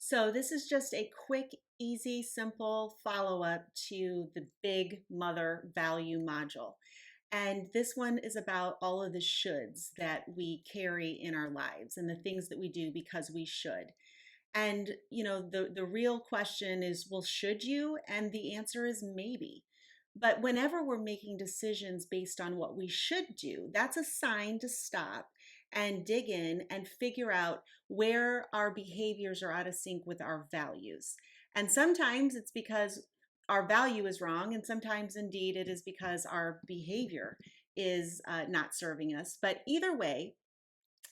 So this is just a quick, easy, simple follow-up to the big mother value module. And this one is about all of the shoulds that we carry in our lives and the things that we do because we should. And the real question is, well, should you? And the answer is maybe. But whenever we're making decisions based on what we should do, that's a sign to stop and dig in and figure out where our behaviors are out of sync with our values. And sometimes it's because our value is wrong, and sometimes indeed it is because our behavior is not serving us. But either way,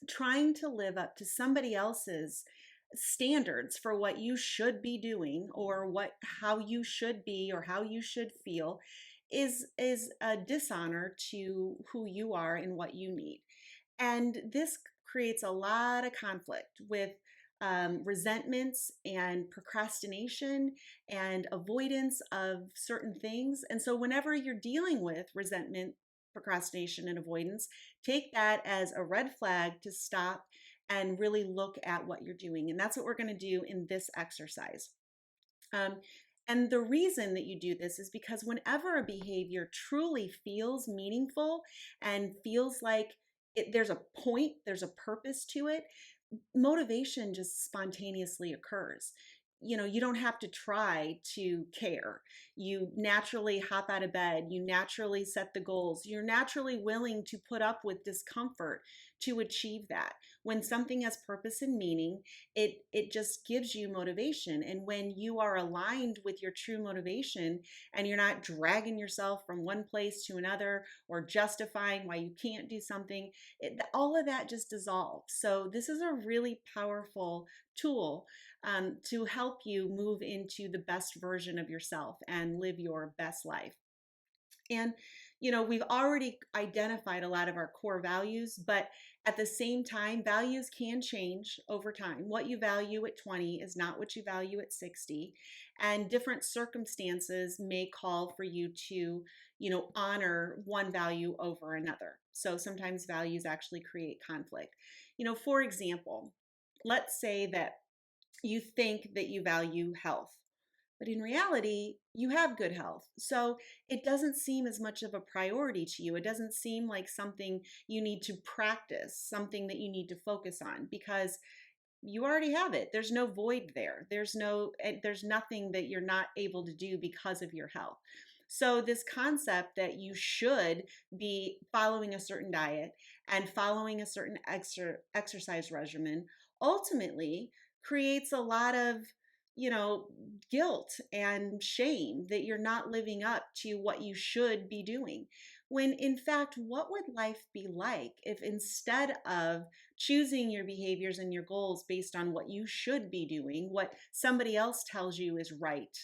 trying to live up to somebody else's standards for what you should be doing or what how you should be or how you should feel is a dishonor to who you are and what you need. And this creates a lot of conflict with resentments and procrastination and avoidance of certain things. And so, whenever you're dealing with resentment, procrastination, and avoidance, take that as a red flag to stop and really look at what you're doing. And that's what we're going to do in this exercise. Um, and the reason that you do this is because whenever a behavior truly feels meaningful and feels like there's a point, there's a purpose to it, motivation just spontaneously occurs. You don't have to try to care. You naturally hop out of bed, you naturally set the goals, you're naturally willing to put up with discomfort to achieve that. When something has purpose and meaning, it just gives you motivation. And when you are aligned with your true motivation and you're not dragging yourself from one place to another or justifying why you can't do something, all of that just dissolves. So this is a really powerful tool to help you move into the best version of yourself and live your best life. And, we've already identified a lot of our core values, but at the same time, values can change over time. What you value at 20 is not what you value at 60. And different circumstances may call for you to, honor one value over another. So sometimes values actually create conflict. For example, let's say that you think that you value health, but in reality, you have good health. So it doesn't seem as much of a priority to you. It doesn't seem like something you need to practice, something that you need to focus on because you already have it. There's no void there. There's nothing that you're not able to do because of your health. So this concept that you should be following a certain diet and following a certain exercise regimen ultimately creates a lot of, you know, guilt and shame that you're not living up to what you should be doing. When in fact, what would life be like if instead of choosing your behaviors and your goals based on what you should be doing, what somebody else tells you is right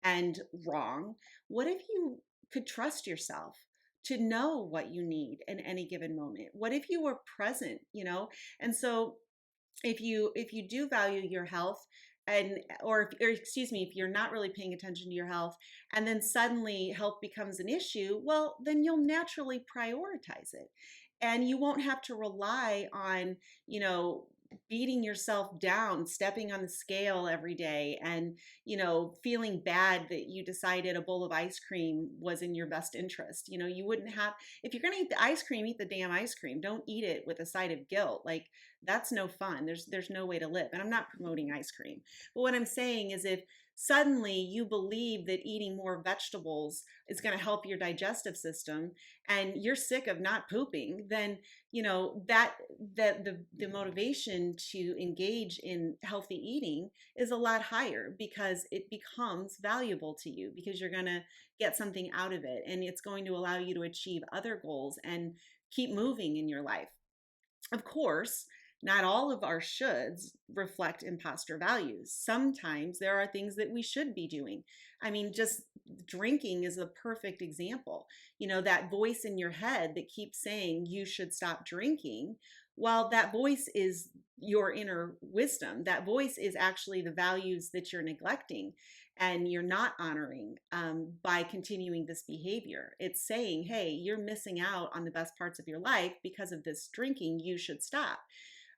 and wrong, what if you could trust yourself to know what you need in any given moment? What if you were present? And so if you do value your health, and or excuse me, if you're not really paying attention to your health and then suddenly health becomes an issue, well, then you'll naturally prioritize it and you won't have to rely on, beating yourself down, stepping on the scale every day and, feeling bad that you decided a bowl of ice cream was in your best interest. You wouldn't have, if you're going to eat the ice cream, eat the damn ice cream. Don't eat it with a side of guilt. Like, that's no fun. There's no way to live. And I'm not promoting ice cream. But what I'm saying is, if suddenly you believe that eating more vegetables is going to help your digestive system and you're sick of not pooping, then the motivation to engage in healthy eating is a lot higher because it becomes valuable to you, because you're going to get something out of it and it's going to allow you to achieve other goals and keep moving in your life. Of course, not all of our shoulds reflect imposter values. Sometimes there are things that we should be doing. I mean, just drinking is a perfect example. That voice in your head that keeps saying you should stop drinking. Well, that voice is your inner wisdom. That voice is actually the values that you're neglecting and you're not honoring by continuing this behavior. It's saying, hey, you're missing out on the best parts of your life because of this drinking. You should stop.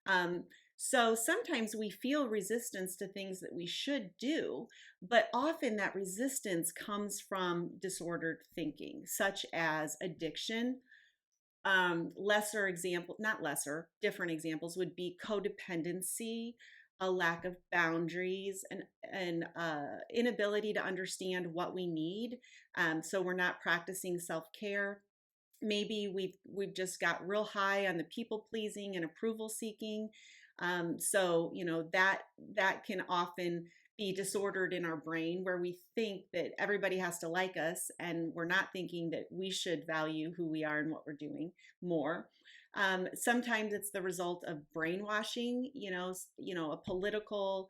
Um, So sometimes we feel resistance to things that we should do, but often that resistance comes from disordered thinking, such as addiction. Lesser example, not lesser, different examples would be codependency, a lack of boundaries, and inability to understand what we need. So we're not practicing self-care. Maybe we've just got real high on the people pleasing and approval seeking. So that can often be disordered in our brain, where we think that everybody has to like us, and we're not thinking that we should value who we are and what we're doing more. Sometimes it's the result of brainwashing, a political,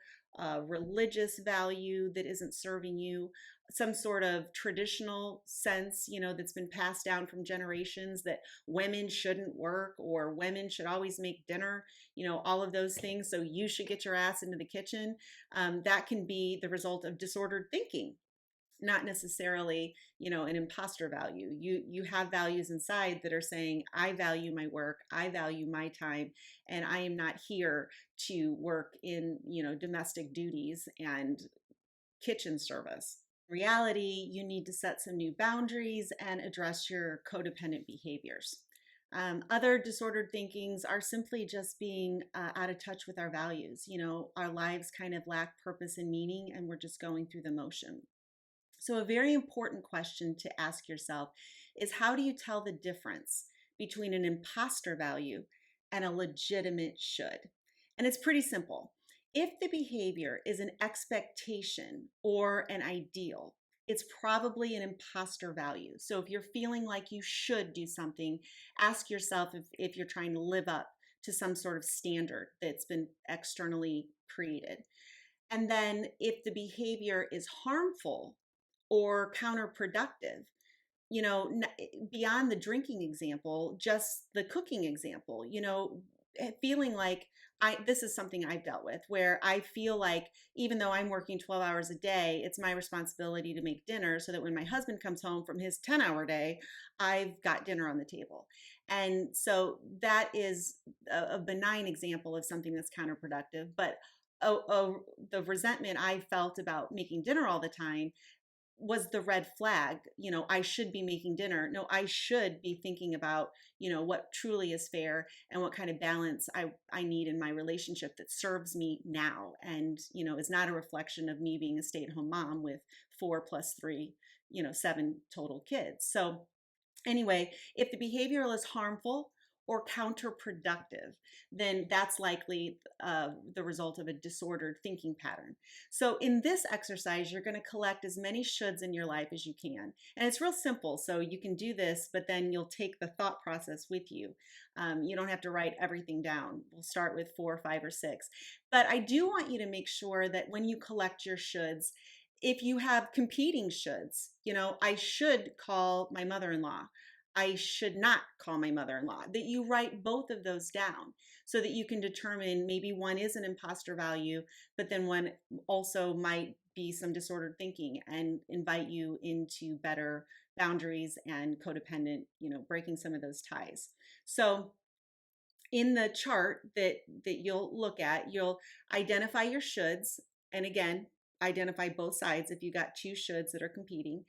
religious value that isn't serving you, some sort of traditional sense, that's been passed down from generations, that women shouldn't work or women should always make dinner, all of those things. So you should get your ass into the kitchen. That can be the result of disordered thinking, not necessarily, an imposter value. You have values inside that are saying, I value my work, I value my time, and I am not here to work in, domestic duties and kitchen service. Reality, you need to set some new boundaries and address your codependent behaviors. Other disordered thinkings are simply just being out of touch with our values. Our lives kind of lack purpose and meaning, and we're just going through the motion. So, a very important question to ask yourself is, how do you tell the difference between an imposter value and a legitimate should? And it's pretty simple. If the behavior is an expectation or an ideal, it's probably an imposter value. So if you're feeling like you should do something, ask yourself if you're trying to live up to some sort of standard that's been externally created. And then if the behavior is harmful or counterproductive, beyond the drinking example, just the cooking example, feeling like this is something I've dealt with, where I feel like even though I'm working 12 hours a day, it's my responsibility to make dinner so that when my husband comes home from his 10-hour day, I've got dinner on the table. And so that is a benign example of something that's counterproductive. But the resentment I felt about making dinner all the time was the red flag. I should be making dinner. No, I should be thinking about, what truly is fair and what kind of balance I need in my relationship that serves me now, and, is not a reflection of me being a stay-at-home mom with 4 + 3, 7 total kids. So anyway, if the behavioral is harmful or counterproductive, then that's likely the result of a disordered thinking pattern. So in this exercise, you're going to collect as many shoulds in your life as you can. And it's real simple. So you can do this, but then you'll take the thought process with you. You don't have to write everything down. We'll start with 4, 5, or 6. But I do want you to make sure that when you collect your shoulds, if you have competing shoulds, I should call my mother-in-law, I should not call my mother-in-law, that you write both of those down so that you can determine maybe one is an imposter value, but then one also might be some disordered thinking and invite you into better boundaries and codependent, breaking some of those ties. So in the chart that you'll look at, you'll identify your shoulds, and again, identify both sides if you got two shoulds that are competing.